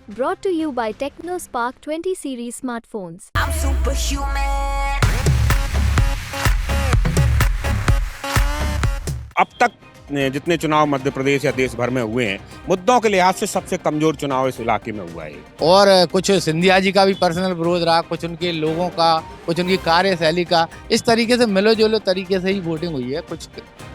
Brought to you by TechnoSpark 20 series smartphones. I'm superhuman. अब तक जितने चुनाव मध्य प्रदेश या देश भर में हुए हैं, मुद्दों के लिहाज से सबसे कमजोर चुनाव इस इलाके में हुआ है। और कुछ सिंधिया जी का भी पर्सनल विरोध रहा, कुछ उनके लोगों का, कुछ उनकी कार्यशैली का, इस तरीके से मिलो जुलो तरीके से ही वोटिंग हुई है। कुछ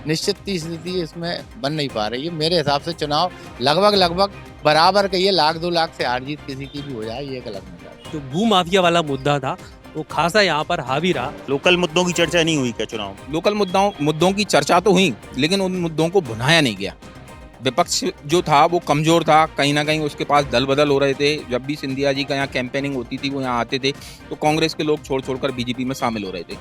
निश्चित स्थिति इसमें बन नहीं पा रही है। मेरे हिसाब से चुनाव लगभग बराबर का, ये लाख 2 लाख से हार जीत किसी की भी हो जाए, ये गलत नहीं है। जो भू माफिया वाला मुद्दा था वो खासा यहाँ पर हावी रहा। लोकल मुद्दों की चर्चा नहीं हुई क्या चुनाव? लोकल मुद्दों की चर्चा तो हुई, लेकिन उन मुद्दों को भुनाया नहीं गया। विपक्ष जो था वो कमजोर था, कहीं ना कहीं उसके पास दल बदल हो रहे थे। जब भी सिंधिया जी का यहाँ कैंपेनिंग होती थी, वो यहाँ आते थे तो कांग्रेस के लोग छोड़कर बीजेपी में शामिल हो रहे थे।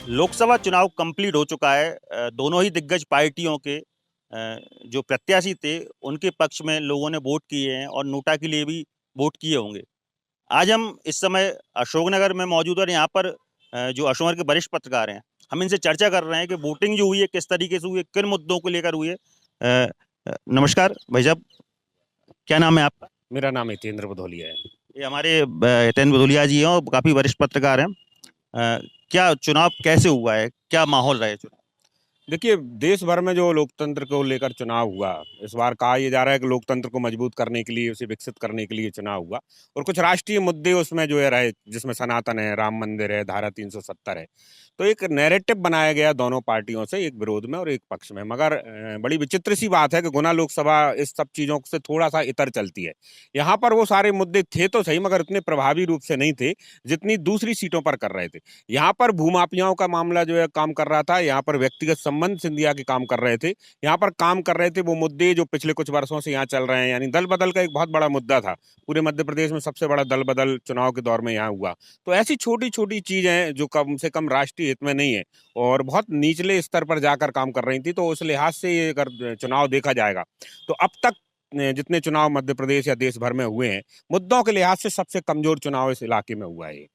लोकसभा चुनाव कंप्लीट हो चुका है। दोनों ही दिग्गज पार्टियों के जो प्रत्याशी थे उनके पक्ष में लोगों ने वोट किए हैं और नोटा के लिए भी वोट किए होंगे। आज हम इस समय अशोकनगर में मौजूद और यहाँ पर जो अशोकनगर के वरिष्ठ पत्रकार हैं, हम इनसे चर्चा कर रहे हैं कि वोटिंग जो हुई है किस तरीके से हुई है, किन मुद्दों को लेकर हुई है। नमस्कार भाई साहब, क्या नाम है आपका? मेरा नाम हितेंद्र भदौलिया है। ये हमारे हितेंद्र भदौलिया जी हैं और काफ़ी वरिष्ठ पत्रकार हैं। क्या चुनाव कैसे हुआ है, क्या माहौल रहा है चुनाव? देखिए, देश भर में जो लोकतंत्र को लेकर चुनाव हुआ, इस बार कहा यह जा रहा है कि लोकतंत्र को मजबूत करने के लिए, उसे विकसित करने के लिए चुनाव हुआ और कुछ राष्ट्रीय मुद्दे उसमें जो है रहे, जिसमें सनातन है, राम मंदिर है, धारा 370 है। तो एक नैरेटिव बनाया गया दोनों पार्टियों से, एक विरोध में और एक पक्ष में। मगर बड़ी विचित्र सी बात है कि गुना लोकसभा इस सब चीज़ों से थोड़ा सा इतर चलती है। यहाँ पर वो सारे मुद्दे थे तो सही, मगर इतने प्रभावी रूप से नहीं थे जितनी दूसरी सीटों पर कर रहे थे। यहाँ पर भूमाफियाओं का मामला जो है काम कर रहा था, यहाँ पर व्यक्तिगत संबंध सिंधिया के काम कर रहे थे, यहाँ पर काम कर रहे थे वो मुद्दे जो पिछले कुछ वर्षों से यहाँ चल रहे हैं। यानी दल बदल का एक बहुत बड़ा मुद्दा था, पूरे मध्य प्रदेश में सबसे बड़ा दल बदल चुनाव के दौर में यहाँ हुआ। तो ऐसी छोटी छोटी चीजें जो कम से कम राष्ट्रीय हित में नहीं है और बहुत निचले स्तर पर जाकर काम कर रही थी, तो उस लिहाज से ये अगर चुनाव देखा जाएगा तो अब तक जितने चुनाव मध्य प्रदेश या देश भर में हुए हैं, मुद्दों के लिहाज से सबसे कमजोर चुनाव इस इलाके में हुआ है।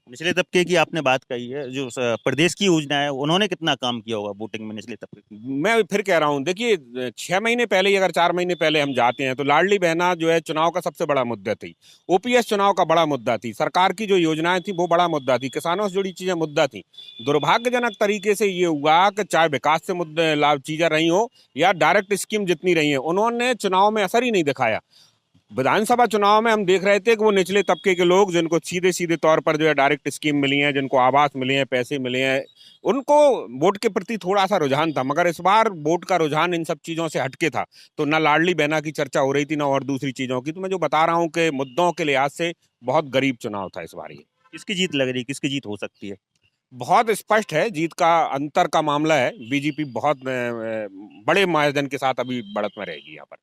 निचले तबके की आपने बात कही है, जो प्रदेश की योजना है उन्होंने कितना काम किया होगा वोटिंग में निचले तबके? मैं फिर कह रहा हूँ, देखिए 6 महीने पहले, अगर 4 महीने पहले हम जाते हैं तो लाडली बहना जो है चुनाव का सबसे बड़ा मुद्दा थी, ओपीएस चुनाव का बड़ा मुद्दा थी, सरकार की जो योजनाएं थी वो बड़ा मुद्दा थी, किसानों से जुड़ी चीजें मुद्दा थी। दुर्भाग्यजनक तरीके से ये हुआ कि चाहे विकास से मुद्दे लाभ चीजें रही हो या डायरेक्ट स्कीम जितनी रही है, उन्होंने चुनाव में असर ही नहीं दिखाया। विधानसभा चुनाव में हम देख रहे थे कि वो निचले तबके के लोग जिनको सीधे सीधे तौर पर जो है डायरेक्ट स्कीम मिली है, जिनको आवास मिले हैं, पैसे मिले हैं, उनको वोट के प्रति थोड़ा सा रुझान था। मगर इस बार वोट का रुझान इन सब चीज़ों से हटके था, तो ना लाडली बहना की चर्चा हो रही थी ना और दूसरी चीज़ों की। तो मैं जो बता रहा हूँ कि मुद्दों के लिहाज से बहुत गरीब चुनाव था इस बार। ये किसकी जीत लग रही है, किसकी जीत हो सकती है? बहुत स्पष्ट है, जीत का अंतर का मामला है। बीजेपी बहुत बड़े मार्जिन के साथ अभी बढ़त में रहेगी। यहाँ पर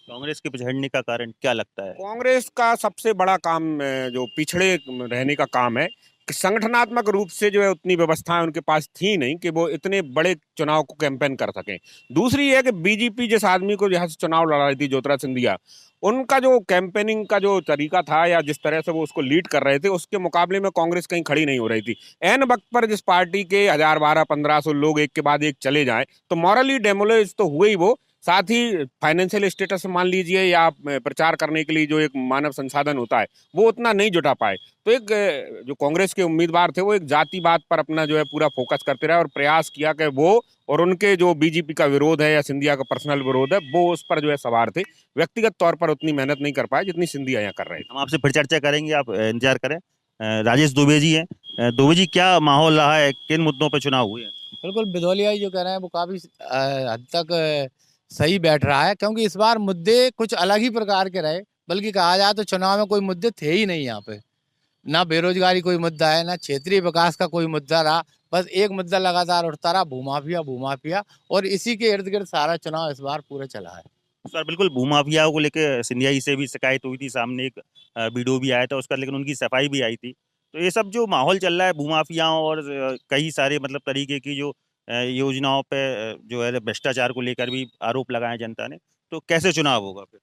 कांग्रेस के पिछड़ने का कारण क्या लगता है? कांग्रेस का सबसे बड़ा काम जो पिछड़े रहने का काम है कि संगठनात्मक रूप से जो है उतनी व्यवस्थाएं उनके पास थी नहीं कि वो इतने बड़े चुनाव को कैंपेन कर सकें। दूसरी है कि बीजेपी जिस आदमी को यहाँ से चुनाव लड़ा रही थी, ज्योतिरादित्य सिंधिया, उनका जो कैंपेनिंग का जो तरीका था या जिस तरह से वो उसको लीड कर रहे थे, उसके मुकाबले में कांग्रेस कहीं खड़ी नहीं हो रही थी। एन वक्त पर जिस पार्टी के 1000, 12, 1500 लोग एक के बाद एक चले जाएं तो मॉरली डेमोलिश तो हुए ही वो, साथ ही फाइनेंशियल स्टेटस मान लीजिए या प्रचार करने के लिए जो एक मानव संसाधन होता है वो उतना नहीं जुटा पाए। तो एक जो कांग्रेस के उम्मीदवार थे वो एक जातिवाद पर अपना जो है पूरा फोकस करते रहे और प्रयास किया कि वो और उनके जो बीजेपी का विरोध है या सिंधिया का पर्सनल विरोध है वो उस पर जो है सवार थे। व्यक्तिगत तौर पर उतनी मेहनत नहीं कर पाए जितनी सिंधिया यहाँ कर रहे थे। हम आपसे फिर चर्चा करेंगे, आप इंतजार करें। राजेश दुबे जी हैं। दुबे जी, क्या माहौल रहा है, किन मुद्दों पर चुनाव हुए हैं? बिल्कुल, भदौलिया जी जो कह रहे हैं वो काफ़ी हद तक सही बैठ रहा है, क्योंकि इस बार मुद्दे कुछ अलग ही प्रकार के रहे। बल्कि कहा जाए तो चुनाव में कोई मुद्दे थे ही नहीं। यहाँ पे ना बेरोजगारी कोई मुद्दा है, ना क्षेत्रीय विकास का कोई मुद्दा रहा। बस एक मुद्दा लगातार उठता रहा, भूमाफिया, और इसी के इर्द गिर्द सारा चुनाव इस बार पूरा चला है। सर बिल्कुल, भूमाफियाओं को लेकर सिंधिया जी से भी शिकायत हुई थी, सामने एक वीडियो भी आया था उसका, लेकिन उनकी सफाई भी आई थी। तो ये सब जो माहौल चल रहा है भूमाफियाओं और कई सारे मतलब तरीके की जो योजनाओं पे जो है भ्रष्टाचार को लेकर भी आरोप लगाए जनता ने, तो कैसे चुनाव होगा फिर?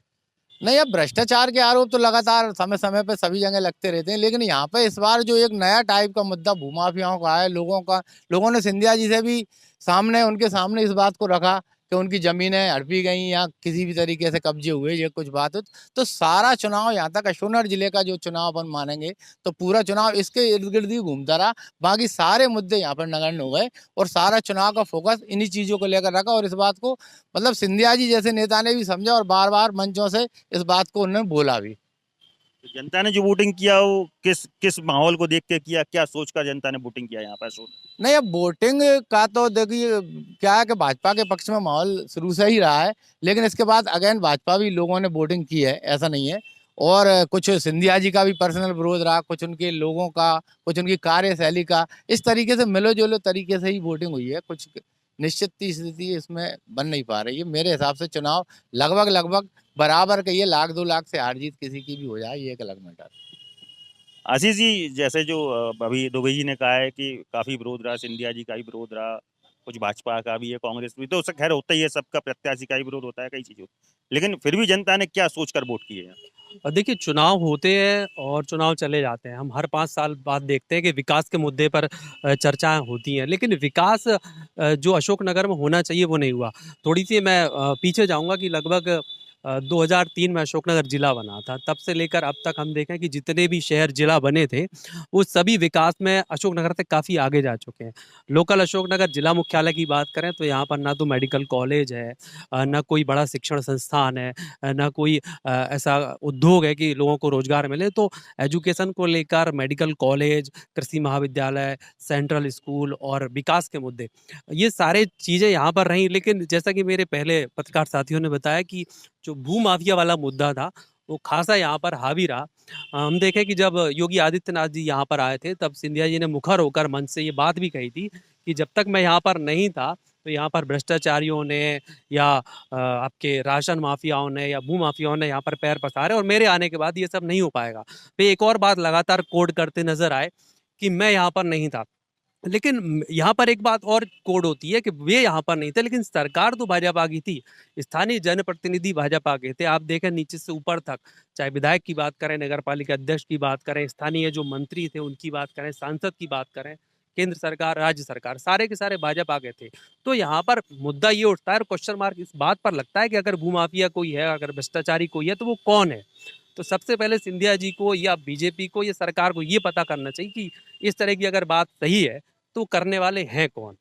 नहीं, अब भ्रष्टाचार के आरोप तो लगातार समय समय पे सभी जगह लगते रहते हैं, लेकिन यहाँ पे इस बार जो एक नया टाइप का मुद्दा भूमाफियाओं का है, लोगों ने सिंधिया जी से भी उनके सामने इस बात को रखा कि उनकी ज़मीनें हड़पी गई या किसी भी तरीके से कब्जे हुए, ये कुछ बात हो, तो सारा चुनाव यहाँ तक अशोकनगर जिले का जो चुनाव अपन मानेंगे तो पूरा चुनाव इसके इर्द गिर्द ही घूमता रहा। बाकी सारे मुद्दे यहाँ पर नगण्य हो गए और सारा चुनाव का फोकस इन्हीं चीज़ों को लेकर रखा। और इस बात को मतलब सिंधिया जी जैसे नेता ने भी समझा और बार बार मंचों से इस बात को उन्होंने बोला भी। तो जनता ने जो वोटिंग किया वो किस माहौल को देख के किया, क्या सोचकर जनता ने वोटिंग किया यहाँ पर अशोक? नहीं, अब वोटिंग का तो देखिए क्या है कि भाजपा के पक्ष में माहौल शुरू से ही रहा है, लेकिन इसके बाद अगेन भाजपा भी लोगों ने वोटिंग की है, ऐसा नहीं है। और कुछ सिंधिया जी का भी पर्सनल विरोध रहा, कुछ उनके लोगों का, कुछ उनकी कार्यशैली का, इस तरीके से मिलो जुलो तरीके से ही वोटिंग हुई है। कुछ निश्चित स्थिति इसमें बन नहीं पा रही है। मेरे हिसाब से चुनाव लगभग बराबर का, ये 1 लाख 2 लाख से हार जीत किसी की भी हो जाए, ये एक अलग मैटर। आशीष जी, जैसे जो अभी दुबे जी ने कहा है कि काफी विरोध रहा, सिंधिया जी का भी विरोध रहा, कुछ भाजपा का भी है, कांग्रेस भी, तो उससे खैर होता ही है, सबका प्रत्याशी का ही विरोध होता है, कई चीजें, लेकिन फिर भी जनता ने क्या सोचकर वोट किए हैं? और देखिए चुनाव होते हैं और चुनाव चले जाते हैं। हम हर 5 साल बाद देखते हैं कि विकास के मुद्दे पर चर्चाएँ होती हैं, लेकिन विकास जो अशोकनगर में होना चाहिए वो नहीं हुआ। थोड़ी-सी मैं पीछे जाऊँगा कि लगभग 2003 में अशोकनगर ज़िला बना था। तब से लेकर अब तक हम देखें कि जितने भी शहर ज़िला बने थे, वो सभी विकास में अशोकनगर से काफ़ी आगे जा चुके हैं। लोकल अशोकनगर ज़िला मुख्यालय की बात करें तो यहाँ पर ना तो मेडिकल कॉलेज है, ना कोई बड़ा शिक्षण संस्थान है, ना कोई ऐसा उद्योग है कि लोगों को रोज़गार मिले। तो एजुकेशन को लेकर मेडिकल कॉलेज, कृषि महाविद्यालय, सेंट्रल स्कूल और विकास के मुद्दे, ये सारे चीज़ें यहाँ पर रहीं। लेकिन जैसा कि मेरे पहले पत्रकार साथियों ने बताया कि जो भूमाफिया वाला मुद्दा था, वो ख़ासा यहाँ पर हावी रहा। हम देखें कि जब योगी आदित्यनाथ जी यहाँ पर आए थे, तब सिंधिया जी ने मुखर होकर मंच से ये बात भी कही थी कि जब तक मैं यहाँ पर नहीं था, तो यहाँ पर भ्रष्टाचारियों ने या आपके राशन माफियाओं ने या भू माफियाओं ने यहाँ पर पैर पसारे और मेरे आने के बाद ये सब नहीं हो पाएगा। वे एक और बात लगातार कोड करते नज़र आए कि मैं यहाँ पर नहीं था। लेकिन यहाँ पर एक बात और कोड होती है कि वे यहाँ पर नहीं थे, लेकिन सरकार तो भाजपा की थी, स्थानीय जनप्रतिनिधि भाजपा के थे। आप देखें नीचे से ऊपर तक, चाहे विधायक की बात करें, नगर पालिका अध्यक्ष की बात करें, स्थानीय जो मंत्री थे उनकी बात करें, सांसद की बात करें, केंद्र सरकार, राज्य सरकार, सारे के सारे भाजपा के थे। तो यहाँ पर मुद्दा ये उठता है और क्वेश्चन मार्क इस बात पर लगता है कि अगर भूमाफिया कोई है, अगर भ्रष्टाचारी कोई है, तो वो कौन है? तो सबसे पहले सिंधिया जी को या बीजेपी को या सरकार को ये पता करना चाहिए कि इस तरह की अगर बात सही है तो करने वाले हैं कौन।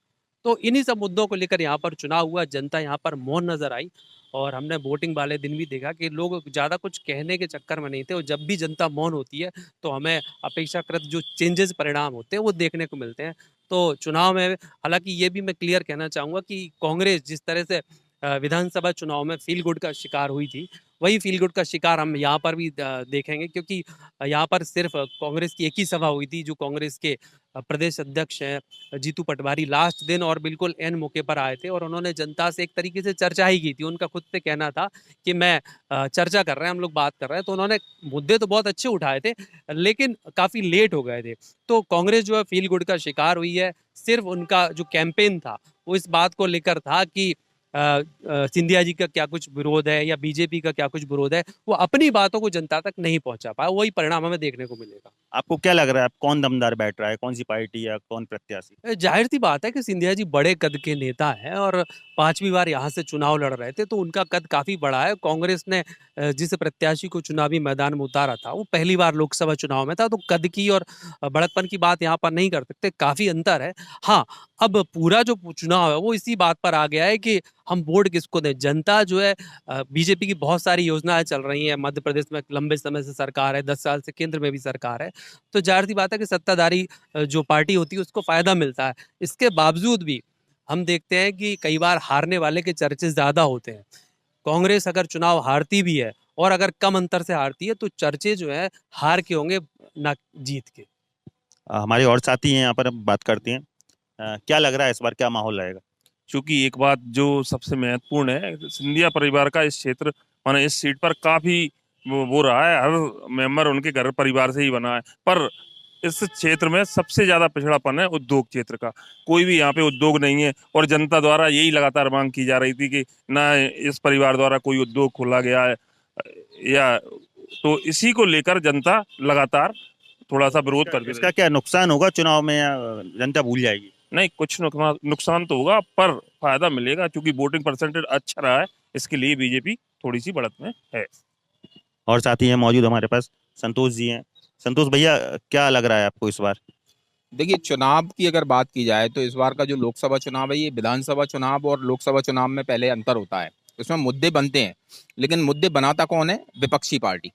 तो इन्हीं सब मुद्दों को लेकर यहाँ पर चुनाव हुआ, जनता यहाँ पर मौन नजर आई और हमने वोटिंग वाले दिन भी देखा कि लोग ज़्यादा कुछ कहने के चक्कर में नहीं थे। और जब भी जनता मौन होती है तो हमें अपेक्षाकृत जो चेंजेस परिणाम होते हैं वो देखने को मिलते हैं। तो चुनाव में हालांकि ये भी मैं क्लियर कहना चाहूँगा कि कांग्रेस जिस तरह से विधानसभा चुनाव में फील गुड का शिकार हुई थी, वही फील गुड का शिकार हम यहाँ पर भी देखेंगे, क्योंकि यहाँ पर सिर्फ कांग्रेस की एक ही सभा हुई थी। जो कांग्रेस के प्रदेश अध्यक्ष हैं जीतू पटवारी, लास्ट दिन और बिल्कुल एन मौके पर आए थे और उन्होंने जनता से एक तरीके से चर्चा ही की थी। उनका खुद से कहना था कि मैं चर्चा कर रहे हैं, हम लोग बात कर रहे हैं। तो उन्होंने मुद्दे तो बहुत अच्छे उठाए थे, लेकिन काफ़ी लेट हो गए थे। तो कांग्रेस जो है फील गुड का शिकार हुई है। सिर्फ उनका जो कैंपेन था वो इस बात को लेकर था कि सिंधिया जी का क्या कुछ विरोध है या बीजेपी का क्या कुछ विरोध है, वो अपनी बातों को जनता तक नहीं पहुंचा पाया। वही परिणाम हमें देखने को मिलेगा। आपको क्या लग रहा है, कौन दमदार बैठ रहा है, कौन सी पार्टी या कौन प्रत्याशी? जाहिर सी बात है कि सिंधिया जी बड़े कद के नेता हैं और 5वीं बार यहाँ से चुनाव लड़ रहे थे, तो उनका कद काफ़ी बड़ा है। कांग्रेस ने जिस प्रत्याशी को चुनावी मैदान में उतारा था वो पहली बार लोकसभा चुनाव में था, तो कद की और बड़कपन की बात यहाँ पर नहीं कर सकते, काफ़ी अंतर है। हाँ, अब पूरा जो चुनाव है वो इसी बात पर आ गया है कि हम वोट किसको दें। जनता जो है, बीजेपी की बहुत सारी योजनाएं चल रही हैं, मध्य प्रदेश में लंबे समय से सरकार है, 10 साल से केंद्र में भी सरकार है, तो जाहिर सी बात है कि सत्ताधारी जो पार्टी होती है उसको फ़ायदा मिलता है। इसके बावजूद भी हम देखते हैं कि कई बार हारने वाले के चर्चे ज़्यादा होते हैं। कांग्रेस अगर चुनाव हारती भी है और अगर कम अंतर से हारती है, तो चर्चे जो है हार के होंगे, ना जीत के। हमारे और साथी हैं यहाँ पर, हम बात करते हैं। क्या लग रहा है इस बार क्या माहौल रहेगा? क्योंकि एक बात जो सबसे महत्वपूर्ण है, सिंधिया परिवार का इस क्षेत्र माने इस सीट पर काफी वो रहा है, हर मेंबर उनके घर परिवार से ही बना है। पर इस क्षेत्र में सबसे ज्यादा पिछड़ापन है उद्योग क्षेत्र का। कोई भी यहाँ पे उद्योग नहीं है और जनता द्वारा यही लगातार मांग की जा रही थी कि ना इस परिवार द्वारा कोई उद्योग खोला गया है, या तो इसी को लेकर जनता लगातार थोड़ा सा विरोध कर रही है। इसका क्या नुकसान होगा चुनाव में, या जनता भूल जाएगी? नहीं, कुछ नुकसान तो होगा पर फायदा मिलेगा, क्योंकि वोटिंग परसेंटेज अच्छा रहा है, इसके लिए बीजेपी थोड़ी सी बढ़त में है। और साथ ही हैं मौजूद हमारे पास संतोष जी हैं। संतोष भैया, क्या लग रहा है आपको इस बार? देखिए, चुनाव की अगर बात की जाए तो इस बार का जो लोकसभा चुनाव है, ये विधानसभा चुनाव और लोकसभा चुनाव में पहले अंतर होता है। इसमें मुद्दे बनते हैं, लेकिन मुद्दे बनाता कौन है? विपक्षी पार्टी।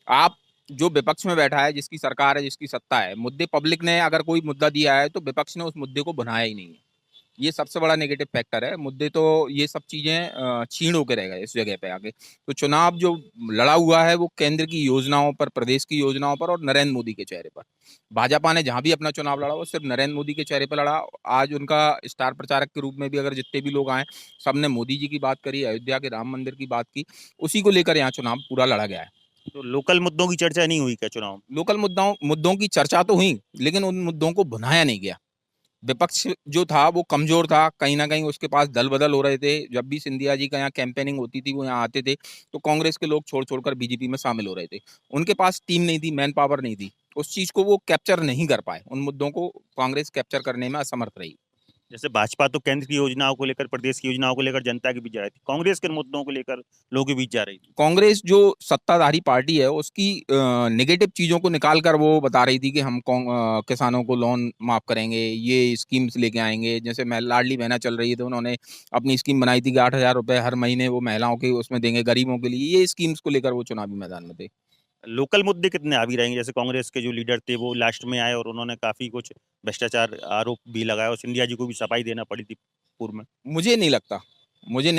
आप जो विपक्ष में बैठा है, जिसकी सरकार है, जिसकी सत्ता है, मुद्दे पब्लिक ने अगर कोई मुद्दा दिया है तो विपक्ष ने उस मुद्दे को बनाया ही नहीं है। ये सबसे बड़ा नेगेटिव फैक्टर है। मुद्दे तो ये सब चीजें क्षीण होकर रह गए इस जगह पे आके। तो चुनाव जो लड़ा हुआ है वो केंद्र की योजनाओं पर, प्रदेश की योजनाओं पर और नरेंद्र मोदी के चेहरे पर। भाजपा ने जहां भी अपना चुनाव लड़ा वो सिर्फ नरेंद्र मोदी के चेहरे पर लड़ा। आज उनका स्टार प्रचारक के रूप में भी अगर जितने भी लोग आए, सबने मोदी जी की बात करी, अयोध्या के राम मंदिर की बात की, उसी को लेकर यहाँ चुनाव पूरा लड़ा गया है। तो लोकल मुद्दों की चर्चा नहीं हुई क्या चुनाव में? लोकल मुद्दों की चर्चा तो हुई, लेकिन उन मुद्दों को बनाया नहीं गया। विपक्ष जो था वो कमजोर था, कहीं ना कहीं उसके पास दल बदल हो रहे थे। जब भी सिंधिया जी का यहाँ कैंपेनिंग होती थी, वो यहाँ आते थे, तो कांग्रेस के लोग छोड़ छोड़कर बीजेपी में शामिल हो रहे थे। उनके पास टीम नहीं थी, मैन पावर नहीं थी, उस चीज को वो कैप्चर नहीं कर पाए। उन मुद्दों को कांग्रेस कैप्चर करने में असमर्थ रही। जैसे भाजपा तो केंद्र की योजनाओं को लेकर, प्रदेश की योजनाओं को लेकर जनता के बीच जा रही थी, कांग्रेस के मुद्दों को लेकर लोगों के बीच जा रही थी। कांग्रेस जो सत्ताधारी पार्टी है उसकी नेगेटिव चीजों को निकाल कर वो बता रही थी कि हम किसानों को लोन माफ करेंगे, ये स्कीम्स लेके आएंगे। जैसे लाडली बहना चल रही है, तो उन्होंने अपनी स्कीम बनाई थी कि 8,000 रुपए हर महीने वो महिलाओं के उसमें देंगे, गरीबों के लिए। ये स्कीम्स को लेकर वो चुनावी मैदान में थे। लोकल मुद्दे कितने हावी रहेंगे? जैसे कांग्रेस के जो लीडर थे वो लास्ट में आए और उन्होंने काफी कुछ भ्रष्टाचार आरोप भी लगाया और सिंधिया जी को भी सफाई देना पड़ी थी पूर्व में। मुझे नहीं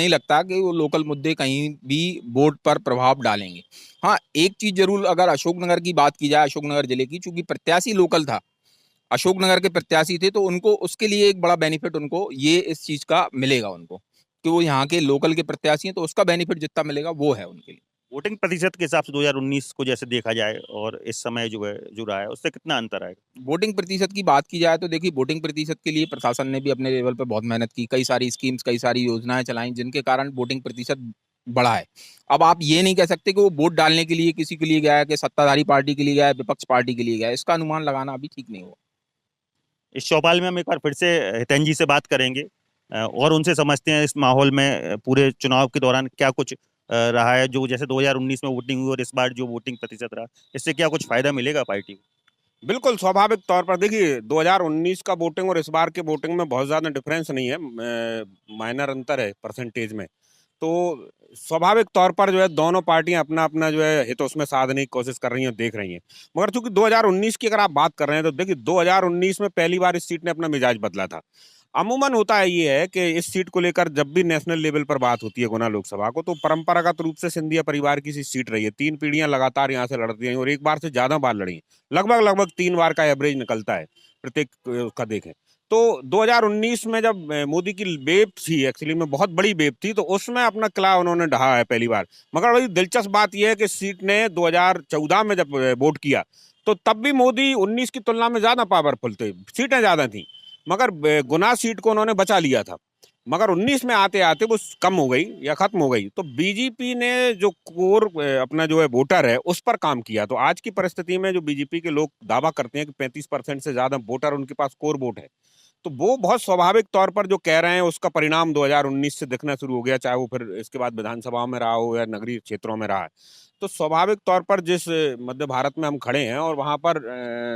लगता कि वो लोकल मुद्दे कहीं भी वोट पर प्रभाव डालेंगे। हाँ, एक चीज जरूर, अगर अशोकनगर की बात की जाए, अशोकनगर जिले की, चूंकि प्रत्याशी लोकल था, अशोकनगर के प्रत्याशी थे, तो उनको उसके लिए एक बड़ा बेनिफिट उनको ये इस चीज का मिलेगा उनको, कि वो यहाँ के लोकल के प्रत्याशी हैं, तो उसका बेनिफिट जितना मिलेगा वो है उनके लिए। वोटिंग प्रतिशत के हिसाब से 2019 को जैसे देखा जाए और इस समय जो है जो रहा है, उससे कितना अंतर आएगा? वोटिंग प्रतिशत की बात की जाए तो देखिए, वोटिंग प्रतिशत के लिए प्रशासन ने भी अपने लेवल पर बहुत मेहनत की, कई सारी स्कीम्स, कई सारी योजनाएं चलाई, जिनके कारण वोटिंग प्रतिशत बढ़ा है। अब आप ये नहीं कह सकते कि वो वोट डालने के लिए किसी के लिए गया है, कि सत्ताधारी पार्टी के लिए गया है, विपक्ष पार्टी के लिए गया है। इसका अनुमान लगाना अभी ठीक नहीं हुआ। इस चौपाल में हम एक बार फिर से हितेन जी से बात करेंगे और उनसे समझते हैं इस माहौल में पूरे चुनाव के दौरान क्या कुछ रहा है। जो जैसे 2019 में वोटिंग हुई और इस बार जो वोटिंग प्रतिशत रहा, इससे क्या कुछ फायदा मिलेगा पार्टी को? बिल्कुल स्वाभाविक तौर पर देखिए, 2019 का वोटिंग और इस बार के वोटिंग में बहुत ज़्यादा डिफरेंस नहीं है, माइनर अंतर है परसेंटेज में। तो स्वाभाविक तौर पर जो है दोनों पार्टियां अपना अपना जो है हित उसमें साधने की कोशिश कर रही हैं, देख रही हैं। मगर चूंकि 2019 की अगर आप बात कर रहे हैं तो देखिए, 2019 में पहली बार इस सीट ने अपना मिजाज बदला था। अमूमन होता है ये है कि इस सीट को लेकर जब भी नेशनल लेवल पर बात होती है गुना लोकसभा को, तो परंपरागत रूप से सिंधिया परिवार की सी सीट रही है। 3 पीढ़ियां लगातार यहाँ से लड़ती हैं और एक बार से ज्यादा बार लड़ी हैं। लगभग 3 बार का एवरेज निकलता है प्रत्येक का देखें तो। 2019 में जब मोदी की वेव थी, एक्चुअली में बहुत बड़ी वेव थी, तो उसमें अपना किला उन्होंने ढहा है पहली बार। मगर बड़ी दिलचस्प बात यह है कि सीट ने 2014 में जब वोट किया तो तब भी मोदी 19 की तुलना में ज्यादा पावरफुल थे, सीटें ज्यादा थी, मगर गुना सीट को उन्होंने बचा लिया था। मगर 19 में आते आते वो कम हो गई या खत्म हो गई। तो बीजेपी ने जो कोर अपना जो है वोटर है उस पर काम किया। तो आज की परिस्थिति में जो बीजेपी के लोग दावा करते हैं कि 35% से ज्यादा वोटर उनके पास कोर वोट है, तो वो बहुत स्वाभाविक तौर पर जो कह रहे हैं उसका परिणाम 2019 से दिखना शुरू हो गया, चाहे वो फिर इसके बाद विधानसभाओं में रहा हो या नगरीय क्षेत्रों में रहा है। तो स्वाभाविक तौर पर जिस मध्य भारत में हम खड़े हैं और वहां पर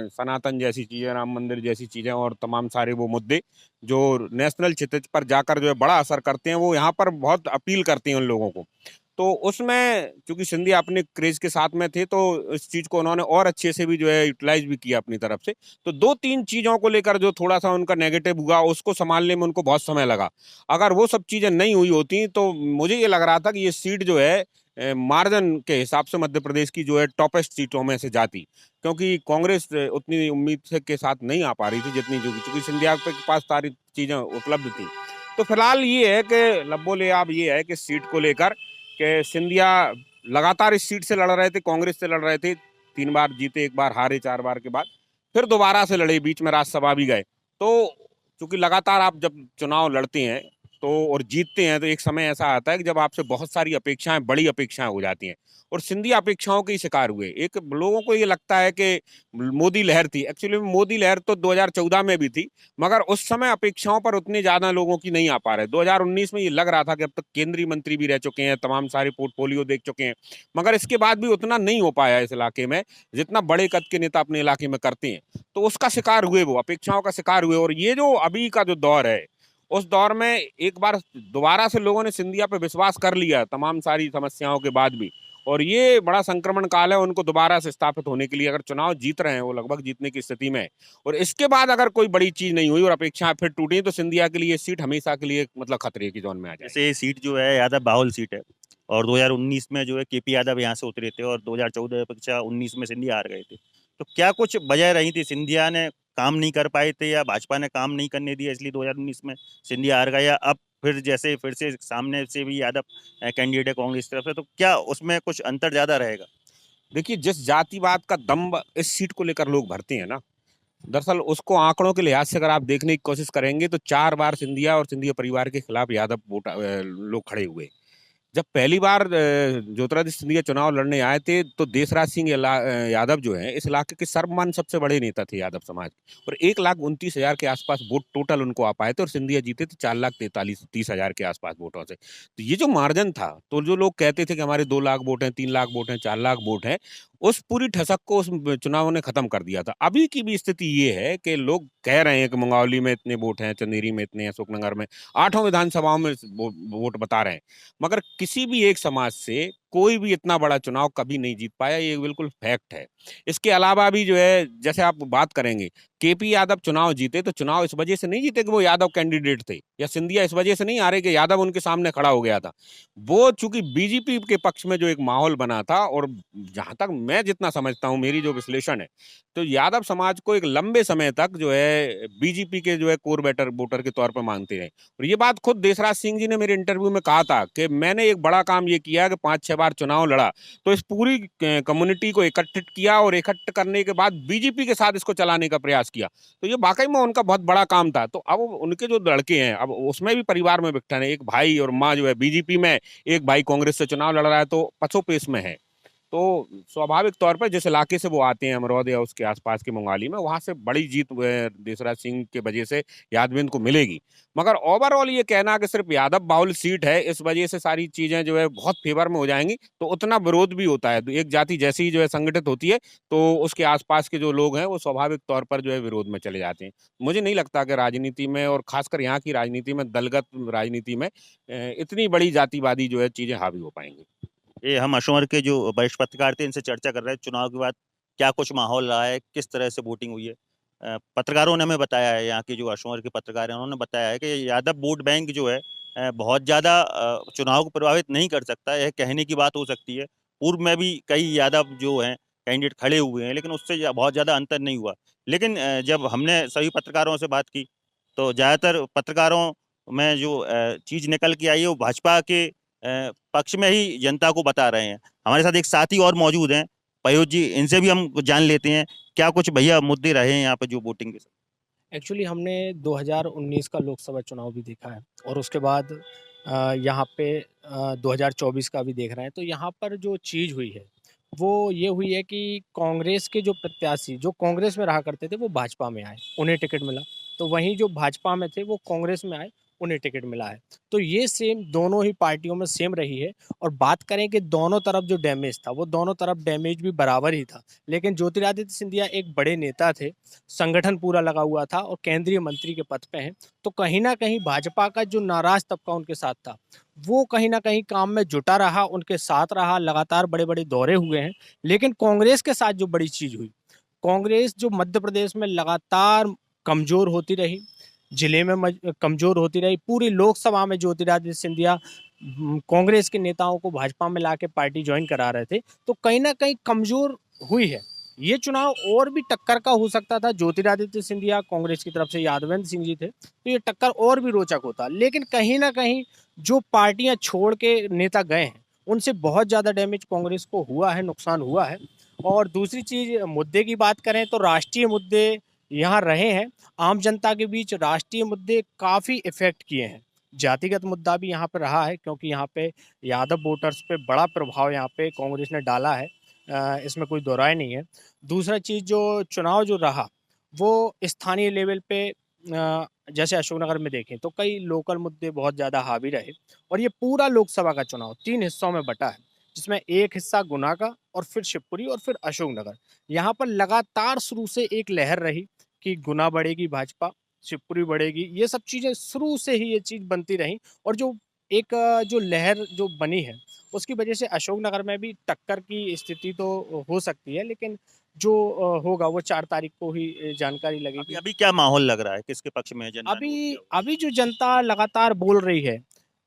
सनातन जैसी चीजें, राम मंदिर जैसी चीजें और तमाम सारे वो मुद्दे जो नेशनल क्षितिज पर जाकर जो है बड़ा असर करते हैं, वो यहाँ पर बहुत अपील करती हैं उन लोगों को। तो उसमें क्योंकि सिंधिया अपने क्रेज के साथ में थे, तो इस चीज को उन्होंने और अच्छे से भी जो है यूटिलाइज भी किया अपनी तरफ से। तो 2-3 चीजों को लेकर जो थोड़ा सा उनका नेगेटिव हुआ, उसको संभालने में उनको बहुत समय लगा। अगर वो सब चीजें नहीं हुई होती तो मुझे ये लग रहा था कि ये सीट जो है मार्जिन के हिसाब से मध्य प्रदेश की जो है टॉपेस्ट सीटों में से जाती, क्योंकि कांग्रेस उतनी उम्मीद से के साथ नहीं आ पा रही थी जितनी, जो क्योंकि सिंधिया के पास सारी चीजें उपलब्ध थी। तो फिलहाल ये है कि लब्बो ले आप ये है कि सीट को लेकर कि सिंधिया लगातार इस सीट से लड़ रहे थे, कांग्रेस से लड़ रहे थे, 3 बार जीते, 1 बार हारे, 4 बार के बाद फिर दोबारा से लड़े, बीच में राज्यसभा भी गए। तो चूंकि लगातार आप जब चुनाव लड़ते हैं तो और जीतते हैं तो एक समय ऐसा आता है कि जब आपसे बहुत सारी अपेक्षाएं, बड़ी अपेक्षाएं हो जाती हैं, और सिंधिया अपेक्षाओं के ही शिकार हुए। एक लोगों को ये लगता है कि मोदी लहर थी, एक्चुअली मोदी लहर तो 2014 में भी थी, मगर उस समय अपेक्षाओं पर उतनी ज्यादा लोगों की नहीं आ पा रहे। 2019 में ये लग रहा था कि अब तक केंद्रीय मंत्री भी रह चुके हैं, तमाम सारे पोर्टफोलियो देख चुके हैं, मगर इसके बाद भी उतना नहीं हो पाया इस इलाके में जितना बड़े कद के नेता अपने इलाके में करते हैं। तो उसका शिकार हुए, वो अपेक्षाओं का शिकार हुए। और ये जो अभी का जो दौर है, उस दौर में एक बार दोबारा से लोगों ने सिंधिया पे विश्वास कर लिया तमाम सारी समस्याओं के बाद भी, और ये बड़ा संक्रमण काल है उनको दोबारा से स्थापित होने के लिए। अगर चुनाव जीत रहे हैं, वो लगभग जीतने की स्थिति में है, और इसके बाद अगर कोई बड़ी चीज नहीं हुई और अपेक्षाएं फिर टूटी, तो सिंधिया के लिए सीट हमेशा के लिए मतलब खतरे की जोन में आ जाए। जैसे ये सीट जो है यादव बाहुल सीट है, और 2019 में जो है केपी यादव यहाँ से उतरे थे, और 2014 अपेक्षा 19 में सिंधिया हार गए थे। तो क्या कुछ वजह रही थी, सिंधिया ने काम नहीं कर पाए थे, या भाजपा ने काम नहीं करने दिया इसलिए 2019 में सिंधिया हार गया, या अब फिर जैसे फिर से सामने से भी यादव कैंडिडेट है कांग्रेस तरफ से, तो क्या उसमें कुछ अंतर ज्यादा रहेगा? देखिए, जिस जातिवाद का दम्भ इस सीट को लेकर लोग भरते हैं ना, दरअसल उसको आंकड़ों के लिहाज से अगर आप देखने की कोशिश करेंगे तो 4 बार सिंधिया और सिंधिया परिवार के खिलाफ यादव लोग खड़े हुए। जब पहली बार ज्योतिरादित्य सिंधिया चुनाव लड़ने आए थे, तो देसराज सिंह यादव जो है इस इलाके के सर्वमान्य सबसे बड़े नेता थे यादव समाज के, और 1,29,000 के आसपास वोट टोटल उनको आ पाए थे, और सिंधिया जीते थे 4,43,30,000 के आसपास वोटों से। तो ये जो मार्जिन था, तो जो लोग कहते थे कि हमारे 2 लाख वोट हैं, 3 लाख वोट हैं, 4 लाख वोट हैं, उस पूरी ठसक को उस चुनाव ने खत्म कर दिया था। अभी की भी स्थिति ये है कि लोग कह रहे हैं कि मंगौली में इतने वोट हैं, चंदेरी में इतने हैं, अशोकनगर में, 8 विधानसभाओं में वोट बता रहे हैं, मगर किसी भी एक समाज से कोई भी इतना बड़ा चुनाव कभी नहीं जीत पाया। ये बिल्कुल फैक्ट है। इसके अलावा भी जो है, जैसे आप बात करेंगे, केपी यादव चुनाव जीते तो चुनाव इस वजह से नहीं जीते कि वो यादव कैंडिडेट थे, या सिंधिया इस वजह से नहीं आ रहे कि यादव उनके सामने खड़ा हो गया था। वो चूंकि बीजेपी के पक्ष में जो एक माहौल बना था, और जहां तक मैं जितना समझता हूं, मेरी जो विश्लेषण है, तो यादव समाज को एक लंबे समय तक जो है बीजेपी के जो है कोर वोटर के तौर पर मानते रहे। और ये बात खुद देसराज सिंह जी ने मेरे इंटरव्यू में कहा था कि मैंने एक बड़ा काम ये किया कि 5-6 बार चुनाव लड़ा, तो इस पूरी कम्युनिटी को इकट्ठित किया, और इकट्ठ करने के बाद बीजेपी के साथ इसको चलाने का प्रयास किया। तो ये वाकई में उनका बहुत बड़ा काम था। तो अब उनके जो लड़के हैं, अब उसमें भी परिवार में विघटन है, एक भाई और माँ जो है बीजेपी में, एक भाई कांग्रेस से चुनाव लड़ रहा है, तो पसोपेश में है। तो स्वाभाविक तौर पर जिस इलाके से वो आते हैं, अमरौद या उसके आसपास की मंगाली में, वहां से बड़ी जीत देसराज सिंह के वजह से यादविंद को मिलेगी। मगर ओवरऑल ये कहना कि सिर्फ यादव बाहुल सीट है, इस वजह से सारी चीजें जो है बहुत फेवर में हो जाएंगी, तो उतना विरोध भी होता है। तो एक जाति जैसी ही जो है संगठित होती है, तो उसके आसपास के जो लोग हैं वो स्वाभाविक तौर पर जो है विरोध में चले जाते हैं। मुझे नहीं लगता कि राजनीति में, और खासकर यहाँ की राजनीति में, दलगत राजनीति में इतनी बड़ी जातिवादी जो है चीजें हावी हो पाएंगी। ये हम अशोर के जो वरिष्ठ पत्रकार थे, इनसे चर्चा कर रहे हैं चुनाव के बाद क्या कुछ माहौल रहा है, किस तरह से वोटिंग हुई है। पत्रकारों ने हमें बताया है, यहाँ के जो अशोर के पत्रकार हैं उन्होंने बताया है कि यादव वोट बैंक जो है बहुत ज़्यादा चुनाव को प्रभावित नहीं कर सकता। यह कहने की बात हो सकती है। पूर्व में भी कई यादव जो हैं कैंडिडेट खड़े हुए हैं, लेकिन उससे बहुत ज़्यादा अंतर नहीं हुआ। लेकिन जब हमने सभी पत्रकारों से बात की, तो ज़्यादातर पत्रकारों में जो चीज़ निकल के आई है वो भाजपा के पक्ष में ही जनता को बता रहे हैं। हमारे साथ एक साथी और मौजूद हैं, पयोज जी, इनसे भी हम जान लेते हैं क्या कुछ भैया मुद्दे रहे हैं यहाँ पे जो वोटिंग के साथ। एक्चुअली हमने 2019 का लोकसभा चुनाव भी देखा है, और उसके बाद यहाँ पे 2024 का भी देख रहे हैं। तो यहाँ पर जो चीज़ हुई है वो ये हुई है कि कांग्रेस के जो प्रत्याशी जो कांग्रेस में रहा करते थे वो भाजपा में आए, उन्हें टिकट मिला। तो वहीं जो भाजपा में थे वो कांग्रेस में आए, उन्हें टिकट मिला है। तो ये सेम दोनों ही पार्टियों में सेम रही है। और बात करें कि दोनों तरफ जो डैमेज था, वो दोनों तरफ डैमेज भी बराबर ही था। लेकिन ज्योतिरादित्य सिंधिया एक बड़े नेता थे, संगठन पूरा लगा हुआ था, और केंद्रीय मंत्री के पद पे हैं। तो कहीं ना कहीं भाजपा का जो नाराज तबका उनके साथ था, वो कहीं ना कहीं काम में जुटा रहा, उनके साथ रहा, लगातार बड़े बड़े दौरे हुए हैं। लेकिन कांग्रेस के साथ जो बड़ी चीज़ हुई, कांग्रेस जो मध्य प्रदेश में लगातार कमज़ोर होती रही, जिले में कमज़ोर होती रही, पूरी लोकसभा में ज्योतिरादित्य सिंधिया कांग्रेस के नेताओं को भाजपा में लाके पार्टी ज्वाइन करा रहे थे, तो कहीं ना कहीं कमज़ोर हुई है। ये चुनाव और भी टक्कर का हो सकता था। ज्योतिरादित्य सिंधिया कांग्रेस की तरफ से यादवेंद्र सिंह जी थे, तो ये टक्कर और भी रोचक होता। लेकिन कहीं ना कहीं जो पार्टियां छोड़ के नेता गए हैं, उनसे बहुत ज़्यादा डैमेज कांग्रेस को हुआ है, नुकसान हुआ है। और दूसरी चीज़, मुद्दे की बात करें तो राष्ट्रीय मुद्दे यहाँ रहे हैं। आम जनता के बीच राष्ट्रीय मुद्दे काफ़ी इफेक्ट किए हैं। जातिगत मुद्दा भी यहाँ पे रहा है, क्योंकि यहाँ पे यादव वोटर्स पे बड़ा प्रभाव यहाँ पे कांग्रेस ने डाला है, इसमें कोई दो राय नहीं है। दूसरा चीज़, जो चुनाव जो रहा वो स्थानीय लेवल पे, जैसे अशोकनगर में देखें तो कई लोकल मुद्दे बहुत ज़्यादा हावी रहे, और ये पूरा लोकसभा का चुनाव 3 हिस्सों में बटा है, जिसमें एक हिस्सा गुना का और फिर शिवपुरी और फिर अशोकनगर। यहाँ पर लगातार शुरू से एक लहर रही कि गुना बढ़ेगी भाजपा, शिवपुरी बढ़ेगी, ये सब चीज़ें शुरू से ही ये चीज़ बनती रही, और जो एक जो लहर जो बनी है उसकी वजह से अशोकनगर में भी टक्कर की स्थिति तो हो सकती है, लेकिन जो होगा वो 4 तारीख को ही जानकारी अभी लगेगी। अभी क्या माहौल लग रहा है, किसके पक्ष में है जनता ने वोट अभी किया होगा? अभी जो जनता लगातार बोल रही है,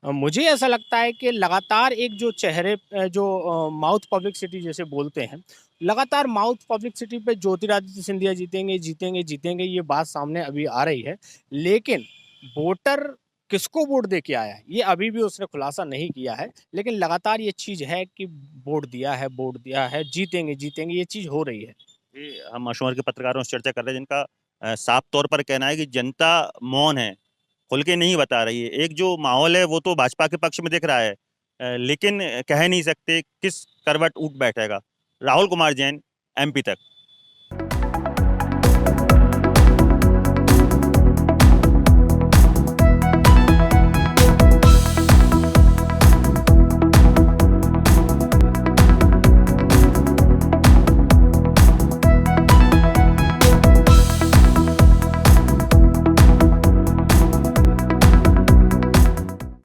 मुझे ऐसा लगता है कि लगातार एक जो चेहरे जो माउथ पब्लिसिटी जैसे बोलते हैं, लगातार माउथ पब्लिसिटी पे ज्योतिरादित्य सिंधिया जीतेंगे जीतेंगे जीतेंगे, ये बात सामने अभी आ रही है, लेकिन वोटर किसको वोट दे के आया है ये अभी भी उसने खुलासा नहीं किया है, लेकिन लगातार ये चीज़ है कि वोट दिया है, जीतेंगे जीतेंगे, ये चीज़ हो रही है। ये हम अशोकनगर के पत्रकारों से चर्चा कर रहे हैं जिनका साफ तौर पर कहना है कि जनता मौन है, खुल के नहीं बता रही है। एक जो माहौल है वो तो भाजपा के पक्ष में दिख रहा है, लेकिन कह नहीं सकते किस करवट उठ बैठेगा। राहुल कुमार जैन, एमपी तक।